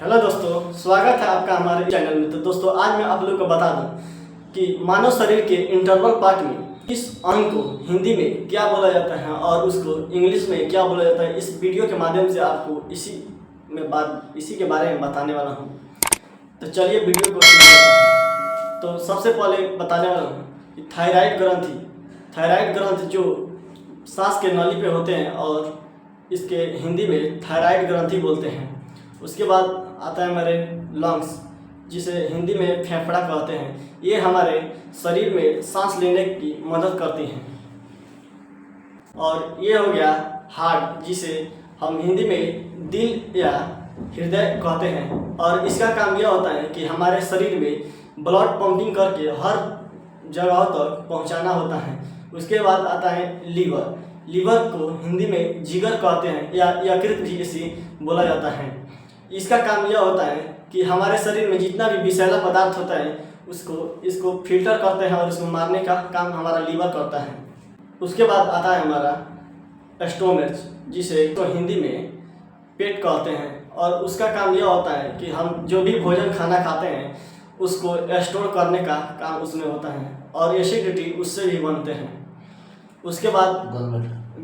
Hello दोस्तों, स्वागत है आपका हमारे चैनल में। तो दोस्तों, आज मैं आप लोग को बता दूं कि मानव शरीर के इंटरवल पार्ट में इस अंग को हिंदी में क्या बोला जाता है और उसको इंग्लिश में क्या बोला जाता है। इस वीडियो के माध्यम से आपको इसी के बारे में बताने वाला हूं। तो चलिए वीडियो को शुरू करते हैं। तो सबसे पहले बताने वाला हूँ कि थायराइड ग्रंथि जो सांस के नली पे होते हैं और इसके हिंदी में थायराइड ग्रंथि बोलते हैं। उसके बाद आता है हमारे लंग्स, जिसे हिंदी में फेफड़ा कहते हैं। ये हमारे शरीर में सांस लेने की मदद करती हैं। और ये हो गया हार्ट, जिसे हम हिंदी में दिल या हृदय कहते हैं। और इसका काम यह होता है कि हमारे शरीर में ब्लड पंपिंग करके हर जगह तक पहुंचाना होता है। उसके बाद आता है लीवर को हिंदी में जिगर कहते हैं या यकृत भी इसे बोला जाता है। इसका काम यह होता है कि हमारे शरीर में जितना भी विषैला पदार्थ होता है इसको फिल्टर करते हैं और इसको मारने का काम हमारा लीवर करता है। उसके बाद आता है हमारा स्टोमच, जिसे तो हिंदी में पेट कहते हैं। और उसका काम यह होता है कि हम जो भी भोजन खाना खाते हैं उसको स्टोर करने का काम उसमें होता है और एसिडिटी उससे भी बनते हैं। उसके बाद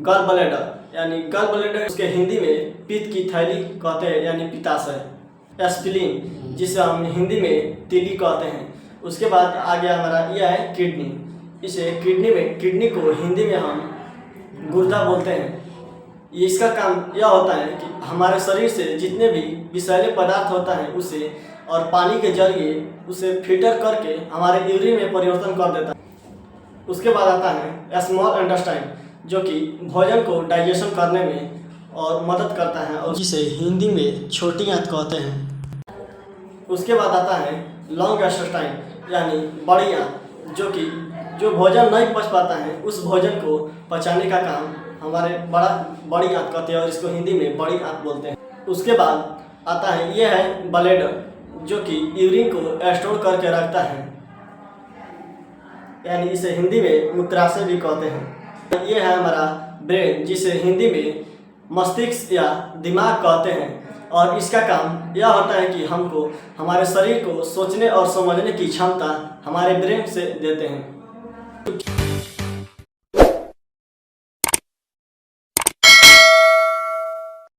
गल ब्लैडर उसके हिंदी में पित्त की थैली कहते हैं, यानी पित्ताशय। स्प्लीन, जिसे हम हिंदी में तीली कहते हैं। उसके बाद आ गया हमारा यह है किडनी। इसे किडनी को हिंदी में हम गुर्दा बोलते हैं। इसका काम यह होता है कि हमारे शरीर से जितने भी विषैले पदार्थ होता है उसे और पानी के जरिए उसे फिल्टर करके हमारे यूरिन में परिवर्तन कर देता है। उसके बाद आता है स्मॉल इंटेस्टाइन, जो कि भोजन को डाइजेशन करने में और मदद करता है और जिसे हिंदी में छोटी आंत कहते हैं। उसके बाद आता है लॉन्ग इंटेस्टाइन, यानी बड़ी आंत, जो भोजन नहीं पच पाता है उस भोजन को पचाने का काम हमारे बड़ी आंत कहते हैं और इसको हिंदी में बड़ी आंत बोलते हैं। उसके बाद आता है यह है ब्लैडर, जो कि यूरिन को स्टोर करके रखता है, यानी इसे हिंदी में मूत्राशय भी कहते हैं। ये है हमारा ब्रेन, जिसे हिंदी में मस्तिष्क या दिमाग कहते हैं। और इसका काम यह होता है कि हमको हमारे शरीर को सोचने और समझने की क्षमता हमारे ब्रेन से देते हैं।